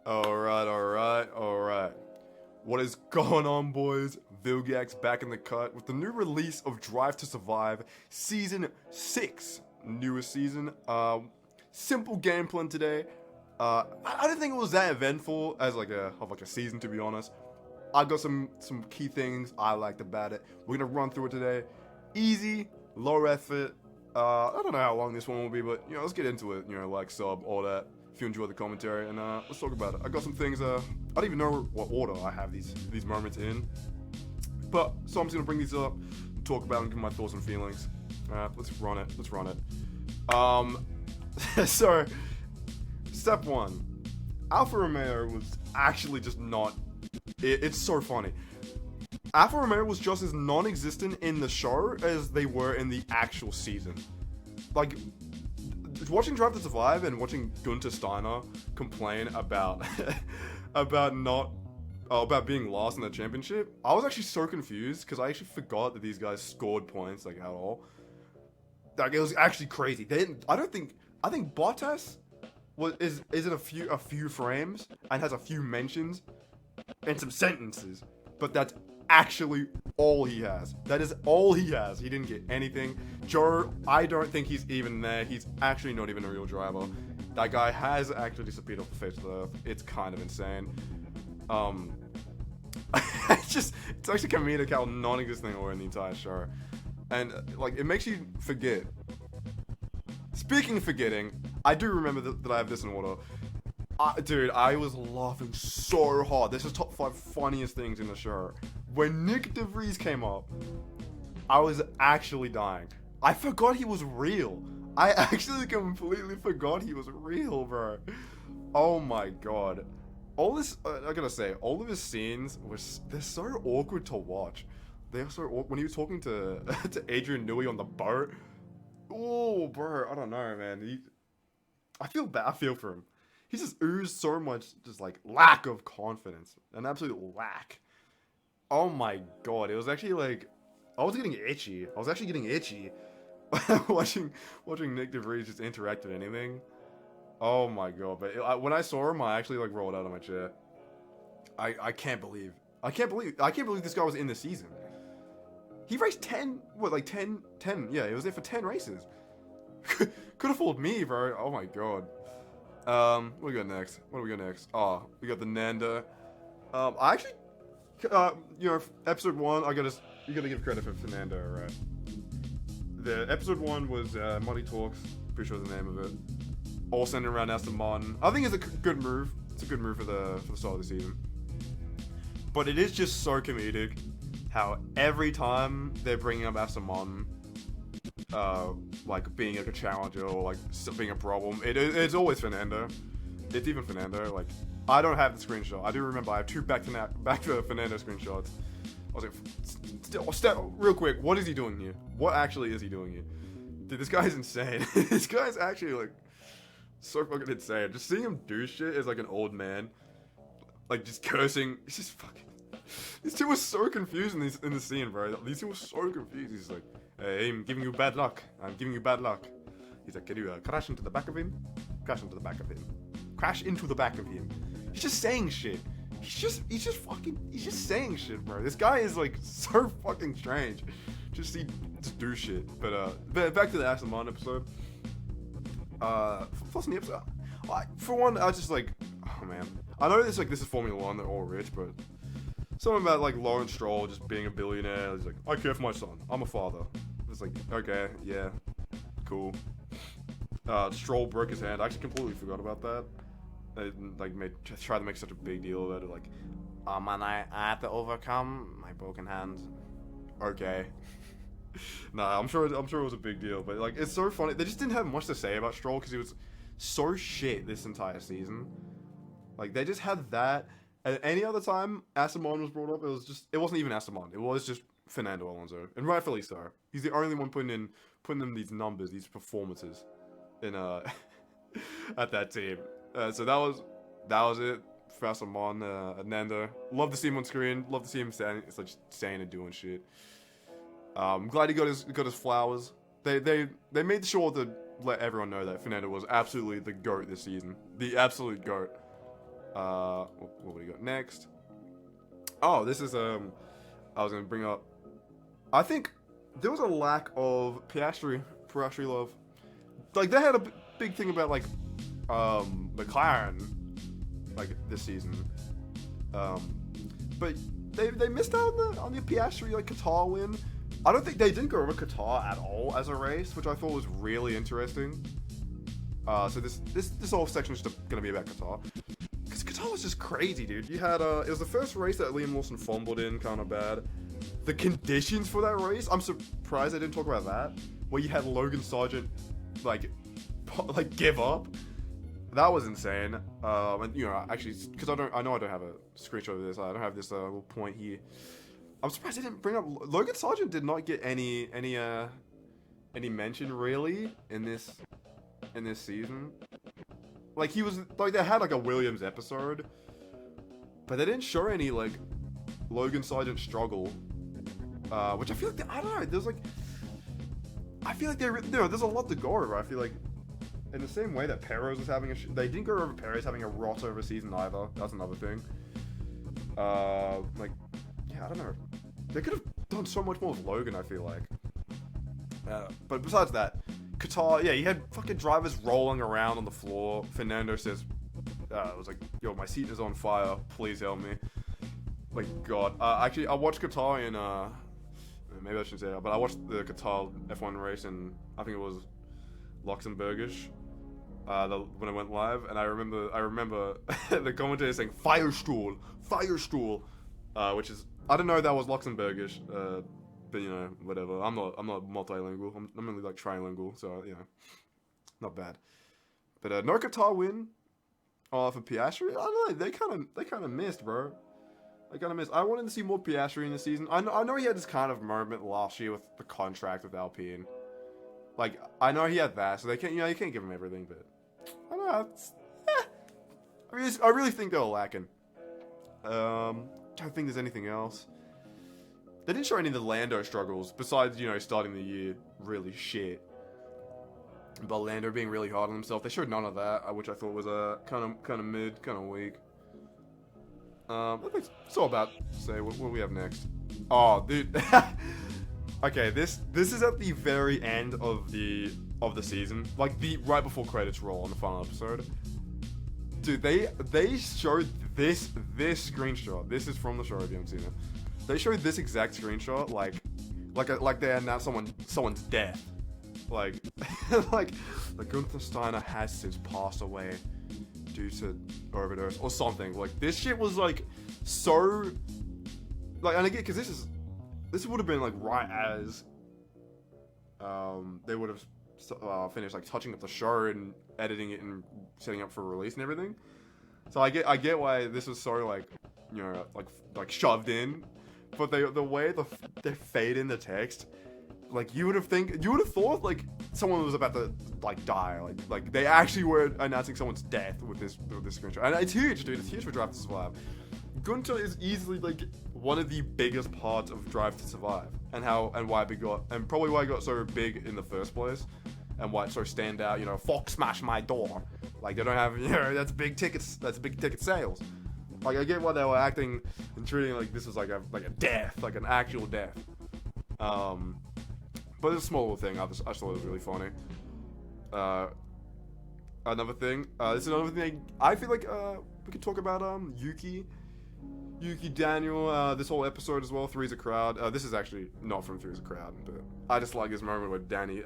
Alright. What is going on, boys? Vilgax back in the cut with the new release of Drive to Survive Season 6. Newest season. Simple game plan today. I didn't think it was that eventful as like a season, to be honest. I got some key things I liked about it. We're gonna run through it today. Easy, low effort. I don't know how long this one will be, but let's get into it. Like, sub, all that. If you enjoy the commentary, and let's talk about it. I got some things. I don't even know what order I have these moments in, but so I'm just gonna bring these up, talk about, and give my thoughts and feelings. Let's run it. So, step one, Alfa Romeo was actually just not. It's so funny. Alfa Romeo was just as non-existent in the show as they were in the actual season. Like, watching Drive to Survive and watching Gunther Steiner complain about about being lost in the championship, I was actually so confused because I actually forgot that these guys scored points like at all. Like, it was actually crazy. They didn't. I think Bottas is in a few frames and has a few mentions and some sentences, but that's actually all he has. That is all he has. He didn't get anything. Joe, I don't think he's even there. He's actually not even a real driver. That guy has actually disappeared off the face of the earth. It's kind of insane. It's actually comedic how non-existent they were in the entire show. And, like, it makes you forget. Speaking of forgetting, I do remember that I have this in order. Dude, I was laughing so hard. This is top 5 funniest things in the show. When Nick DeVries came up, I was actually dying. I forgot he was real. I actually completely forgot he was real, bro. Oh my god. All this, I gotta say, all of his scenes they're so awkward to watch. They're so awkward. When he was talking to Adrian Newey on the boat. Oh, bro, I don't know, man. I feel bad. I feel for him. He just oozed so much, just like lack of confidence, an absolute lack. Oh my god, it was actually like, I was getting itchy. I was actually getting itchy watching Nick DeVries just interact with anything. Oh my god! But when I saw him, I actually like rolled out of my chair. I can't believe this guy was in the season. He raced 10. Yeah, he was there for 10 races. Could have fooled me, bro. Oh my god. What do we got next? Oh, we got the Nanda. I actually, episode 1, you gotta give credit for Fernando, right? The episode 1 was Money Talks, pretty sure is the name of it. All centered around Aston Martin. I think it's a good move. It's a good move for the start of the season. But it is just so comedic how every time they're bringing up Aston Martin, like being like a challenger or like being a problem, it's always Fernando. It's even Fernando. Like, I don't have the screenshot. I do remember I have 2 back to Fernando screenshots. I was like, real quick, what is he doing here? What actually is he doing here? Dude, this guy's insane. This guy's actually like so fucking insane. Just seeing him do shit as like an old man, like just cursing. He's just fucking. These two were so confused in the scene, bro. These two were so confused. He's like, hey, I'm giving you bad luck. He's like, can you crash into the back of him? Crash into the back of him. He's just saying shit. He's just saying shit, bro. This guy is like so fucking strange. Just do shit. But back to the Aston Martin episode. Plus in the episode, for one, I was just like, oh man. I know this is Formula 1, they're all rich, but something about like Lawrence Stroll just being a billionaire. He's like, I care for my son. I'm a father. It's like, okay, yeah, cool. Stroll broke his hand. I actually completely forgot about that. Tried to make such a big deal about it. Like, oh man, I had to overcome my broken hand. Okay. Nah, I'm sure it was a big deal, but like, it's so funny. They just didn't have much to say about Stroll because he was so shit this entire season. Like, they just had that. And any other time Aston Martin was brought up, it wasn't even Aston Martin. It was just Fernando Alonso, and rightfully so. He's the only one putting in these numbers, these performances, in at that team. So that was it for Aston Martin. Nando, love to see him on screen. Love to see him saying and doing shit. I'm glad he got his flowers. They made sure to let everyone know that Fernando was absolutely the GOAT this season. The absolute GOAT. What do we got next? Oh, this is I was gonna bring up. I think there was a lack of Piastri love. Like they had a big thing about like McLaren like this season, but they missed out on the Piastri like Qatar win. I don't think they didn't go over Qatar at all as a race, which I thought was really interesting. So this whole section is just gonna be about Qatar. Because Qatar was just crazy, dude. You had it was the first race that Liam Lawson fumbled in, kind of bad. The conditions for that race, I'm surprised they didn't talk about that. Where you had Logan Sargent like give up. That was insane. And you know, actually, because I know I don't have a screenshot of this. I don't have this little point here. I'm surprised they didn't bring up Logan Sargent. Did not get any mention really in this season. Like he was like they had like a Williams episode, but they didn't show any like Logan Sargent struggle, which I feel like I don't know. There's like I feel like there's a lot to go over. I feel like in the same way that Perez was having they didn't go over Perez having a rot over season either. That's another thing. Like yeah, I don't know. They could have done so much more with Logan. I feel like. But besides that, Qatar, yeah, you had fucking drivers rolling around on the floor. Fernando says, it was like, yo, my seat is on fire. Please help me. Like, God. Actually, I watched Qatar in, maybe I shouldn't say that, but I watched the Qatar F1 race in, I think it was Luxembourgish, when it went live. And I remember the commentator saying, Firestall, which is, I don't know if that was Luxembourgish, but you know, whatever. I'm not multilingual. I'm only like trilingual, so you know, not bad. But no Qatar win for Piastri. I don't know. They kind of missed, bro. They kind of missed. I wanted to see more Piastri in the season. I know he had this kind of moment last year with the contract with Alpine. Like I know he had that, so you can't give him everything. But I don't know. I really think they were lacking. I don't think there's anything else. They didn't show any of the Lando struggles, besides, you know, starting the year really shit. But Lando being really hard on himself. They showed none of that, which I thought was kind of mid, kind of weak. It's all about, say, what do we have next? Oh, dude. Okay, this is at the very end of the season. Like, right before credits roll on the final episode. Dude, they showed this screenshot. This is from the show if you haven't seen it. They showed this exact screenshot, like they announced someone's death, like Gunther Steiner has since passed away due to overdose or something. Like this shit was like so, like, and again, because this would have been like right as they would have finished like touching up the show and editing it and setting up for release and everything. So I get why this was so like, you know, like shoved in. But the way they fade in the text, like you would have thought like someone was about to like die, like they actually were announcing someone's death with this screenshot, and it's huge, dude. It's huge for Drive to Survive. Gunther is easily like one of the biggest parts of Drive to Survive, and why probably why it got so big in the first place, and why it's so stand out. You know, Fox smashed my door. Like they don't have, you know, that's big ticket sales. Like, I get why they were acting and treating like this was like a death, like an actual death. But it's a small little thing. I just thought it was really funny. Another thing. This is another thing. I feel like we could talk about Yuki Daniel. This whole episode as well. Three's a Crowd. This is actually not from Three's a Crowd, but I just like this moment where Danny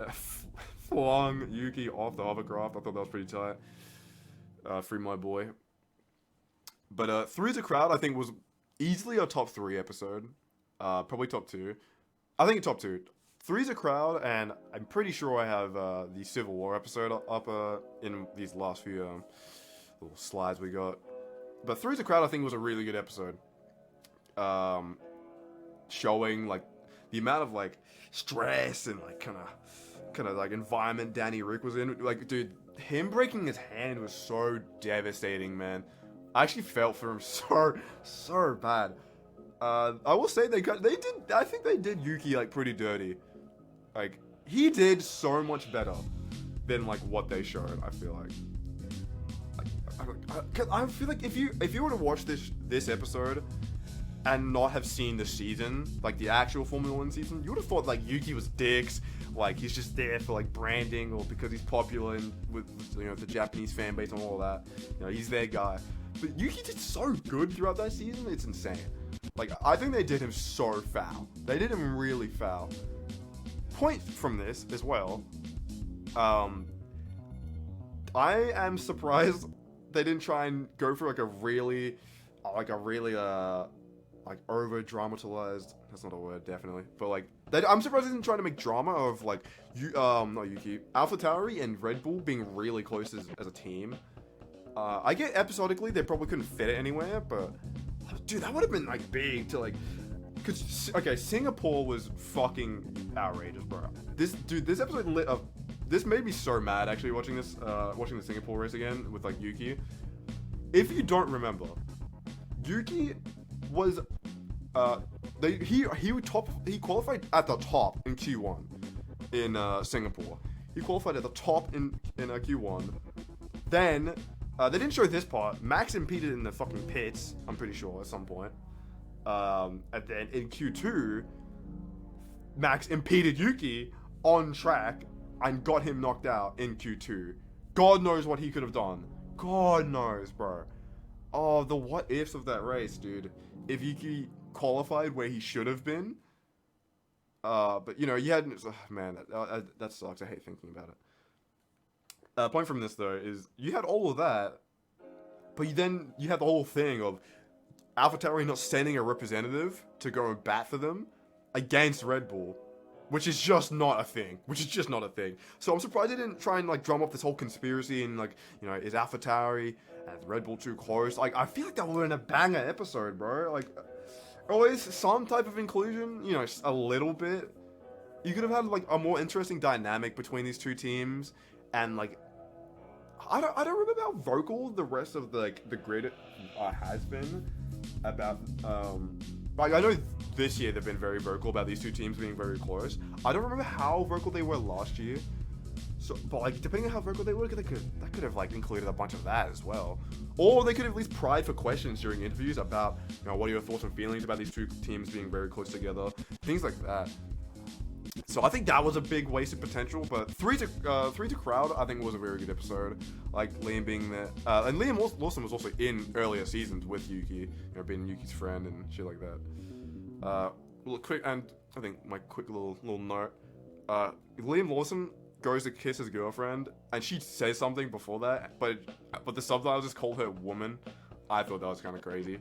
flung Yuki off the hovercraft. I thought that was pretty tight. Free my boy. But Three's a Crowd, I think, was easily a top 3 episode. Probably top 2. I think top 2. Three's a Crowd, and I'm pretty sure I have the Civil War episode up in these last few little slides we got. But Three's a Crowd, I think, was a really good episode. Showing like the amount of like stress and like kind of like environment Danny Rick was in. Like, dude, him breaking his hand was so devastating, man. I actually felt for him so bad. I will say I think they did Yuki like pretty dirty. Like he did so much better than like what they showed. I feel like 'Cause I feel like if you were to watch this episode and not have seen the season, like the actual Formula 1 season, you would have thought like Yuki was dicks, like he's just there for like branding or because he's popular and with the Japanese fan base and all that. He's their guy. But Yuki did so good throughout that season, it's insane. Like I think they did him so foul. They did him really foul. Point from this as well. I am surprised they didn't try and go for like a really over dramatized. That's not a word, definitely. But like, I'm surprised they didn't try to make drama of like not Yuki, AlphaTauri and Red Bull being really close as a team. I get episodically they probably couldn't fit it anywhere, but dude, that would have been like big to like. Cause okay, Singapore was fucking outrageous, bro. This episode this made me so mad actually watching the Singapore race again with like Yuki. If you don't remember, Yuki was he qualified at the top in Q1 in Singapore. He qualified at the top in Q1. Then they didn't show this part. Max impeded in the fucking pits, I'm pretty sure, at some point. And then in Q2, Max impeded Yuki on track and got him knocked out in Q2. God knows what he could have done. God knows, bro. Oh, the what ifs of that race, dude. If Yuki qualified where he should have been. But you had man, that sucks. I hate thinking about it. Point from this though is you had all of that, but then you had the whole thing of AlphaTauri not sending a representative to go and bat for them against Red Bull, which is just not a thing. So I'm surprised they didn't try and like drum up this whole conspiracy and like, is AlphaTauri and Red Bull too close? Like, I feel like that would have been a banger episode, bro. Like, always some type of inclusion, a little bit. You could have had like a more interesting dynamic between these two teams, and like, I don't remember how vocal the rest of the grid has been about like I know this year they've been very vocal about these two teams being very close. I don't remember how vocal they were last year. So, but like depending on how vocal they were, that could have like included a bunch of that as well. Or they could have at least pried for questions during interviews about what are your thoughts and feelings about these two teams being very close together, things like that. So I think that was a big wasted potential, but 3 to crowd I think was a very good episode. Like Liam being there, and Liam Lawson was also in earlier seasons with Yuki, being Yuki's friend and shit like that. Quick, and I think my quick little note: Liam Lawson goes to kiss his girlfriend, and she says something before that, but the subtitles just call her woman. I thought that was kind of crazy.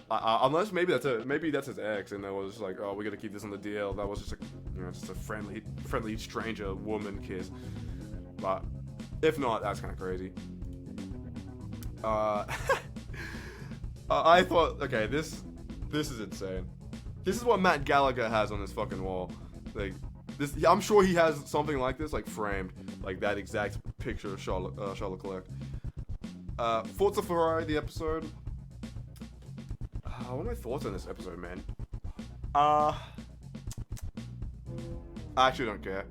Unless maybe that's his ex, and they was just like, oh, we gotta keep this on the DL. That was just just a friendly stranger woman kiss. But if not, that's kind of crazy. I thought, okay, this is insane. This is what Matt Gallagher has on his fucking wall. Like this, I'm sure he has something like this, like framed, like that exact picture of Charles Leclerc. Forza Ferrari, the episode. What are my thoughts on this episode, man? I actually don't care.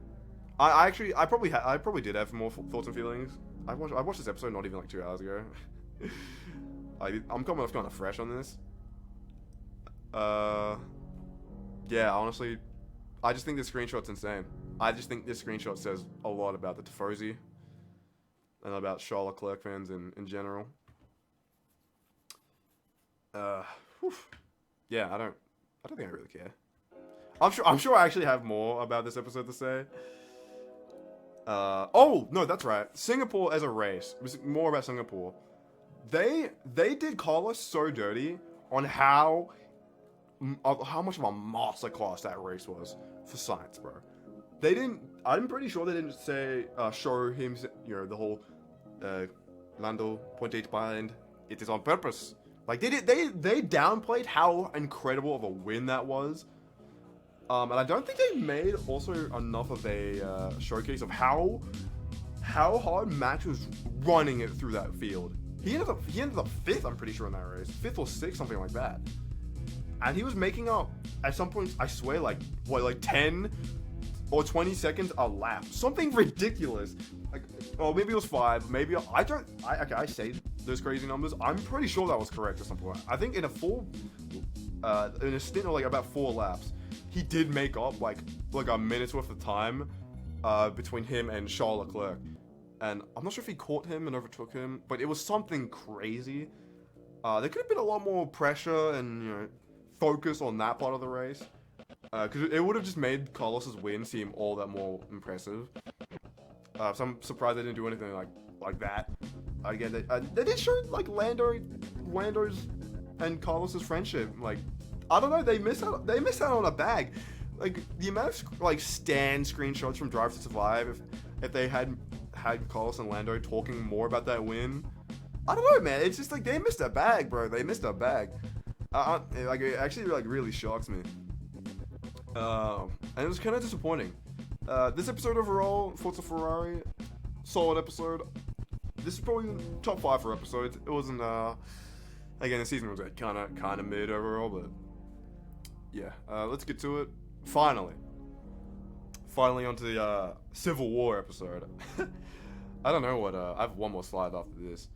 I probably did have more thoughts and feelings. I watched this episode not even like 2 hours ago. I'm coming off kind of fresh on this. Yeah, honestly, I just think this screenshot's insane. I just think this screenshot says a lot about the Tifosi and about Charles Leclerc fans in general. Yeah, I don't think I really care. I'm sure I actually have more about this episode to say. Oh no, that's right. Singapore as a race. It was more about Singapore. They did Carlos so dirty on how much of a masterclass that race was for science, bro. They didn't. I'm pretty sure they didn't say show him. The whole Lando 0.8 behind. It is on purpose. Like they downplayed how incredible of a win that was, and I don't think they made also enough of a showcase of how hard Max was running it through that field. He ended up 5th, I'm pretty sure, in that race, 5th or 6th, something like that. And he was making up at some point, I swear, like 10 or 20 seconds a lap, something ridiculous. Like, oh, maybe it was 5, maybe I say those crazy numbers. I'm pretty sure that was correct at some point. I think in a stint of like about 4 laps, he did make up like a minute's worth of time between him and Charles Leclerc. And I'm not sure if he caught him and overtook him, but it was something crazy. There could have been a lot more pressure and focus on that part of the race, because it would have just made Carlos's win seem all that more impressive. So I'm surprised they didn't do anything like that. Again, they did show like Lando's and Carlos's friendship. Like, I don't know, they missed out on a bag. Like, the amount of like stand screenshots from Drive to Survive, if they had Carlos and Lando talking more about that win, I don't know, man. It's just like they missed a bag, bro. They missed a bag. Like, it actually like really shocks me. And it was kind of disappointing. This episode overall, Forza Ferrari, solid episode. This is probably top 5 for episodes. It wasn't. Again, the season was like kind of mid overall, but yeah. Let's get to it. Finally onto the Civil War episode. I don't know what. I have one more slide after this,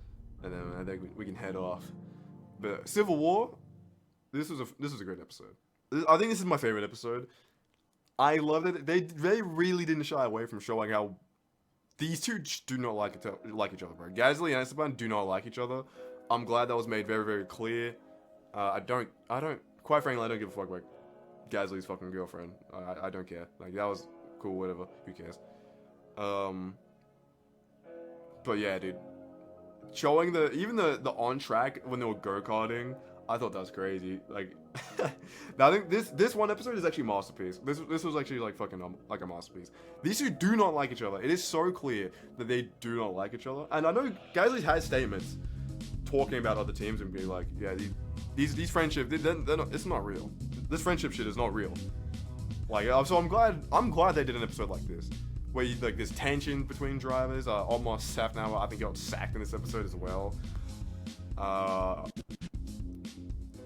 and then I think we can head off. But Civil War, this was a great episode. I think this is my favorite episode. I loved it. They really didn't shy away from showing how these two do not like each other, bro. Gasly and Esteban do not like each other. I'm glad that was made very, very clear. Quite frankly, I don't give a fuck about Gasly's fucking girlfriend. I don't care. Like, that was cool, whatever. Who cares? But yeah, dude. Showing the on track when they were go-karting, I thought that was crazy. Like, I think this one episode is actually a masterpiece. This was actually like fucking like a masterpiece. These two do not like each other. It is so clear that they do not like each other. And I know Gasly has statements talking about other teams and being like, yeah, these friendships, they're not, it's not real. This friendship shit is not real. Like, so I'm glad they did an episode like this, where like there's tension between drivers. Almost Safnauer, I think, got sacked in this episode as well.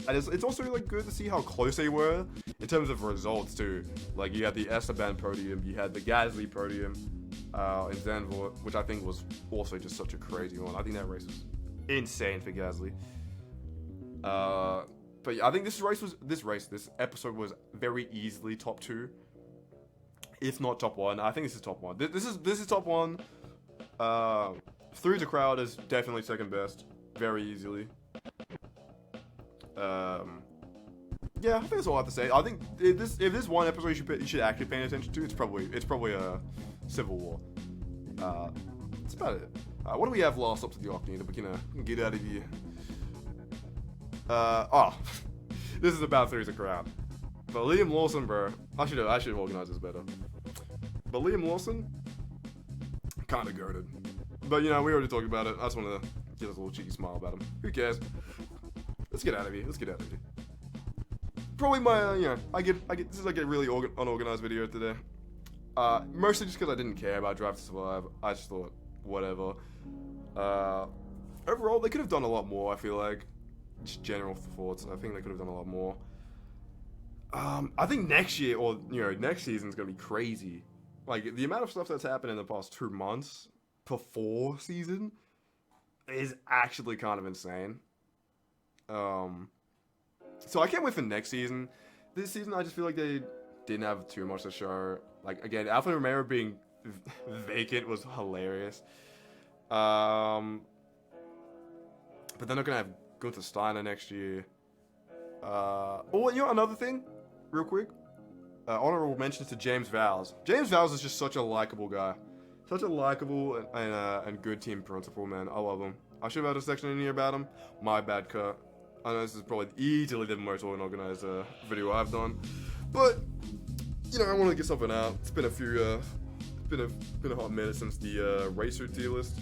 And it's also like good to see how close they were in terms of results too. Like, you had the Esteban podium, you had the Gasly podium in Zandvoort, which I think was also just such a crazy one. I think that race was insane for Gasly. But yeah, I think this episode was very easily top 2, if not top 1. I think this is top 1. This is top 1. Through the crowd is definitely second best, very easily. Yeah, I think that's all I have to say. I think if this one episode you should actually pay attention to, it's probably a Civil War. That's about it. What do we have last up to the Octane that we can get out of here? This is about through the crowd. But Liam Lawson, bro, I should have organized this better. But Liam Lawson, kind of goated. But we already talked about it. I just want to get us a little cheeky smile about him. Who cares? Let's get out of here. Probably my, I get this is like a really unorganized video today. Mostly just because I didn't care about Drive to Survive. I just thought, whatever. Overall, they could have done a lot more, I feel like. Just general thoughts. I think they could have done a lot more. I think next year, or, next season's going to be crazy. Like, the amount of stuff that's happened in the past 2 months before season is actually kind of insane. So I can't wait for next season. This season, I just feel like they didn't have too much to show. Like, again, Alfa Romeo being vacant was hilarious. But they're not gonna have Gunther Steiner next year. Another thing, real quick. Honorable mentions to James Vowles. James Vowles is just such a likable guy. Such a likable and good team principal, man. I love him. I should have had a section in here about him. My bad, Kurt. I know this is probably easily the most unorganized video I've done, but I want to get something out. It's been been a hot minute since the racer tier list.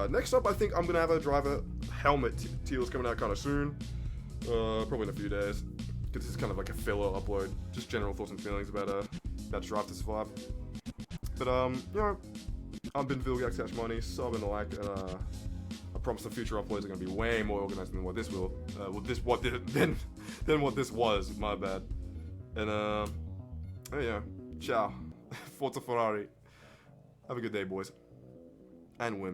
Next up, I think I'm gonna have a driver helmet tier list coming out kind of soon, probably in a few days, because this is kind of like a filler upload, just general thoughts and feelings about Drive to Survive. But I've been Vilgax Cash Money, sub and like, and I promise the future uploads are going to be way more organized than what this will. Than what this was. My bad. And ciao. Forza Ferrari. Have a good day, boys and women.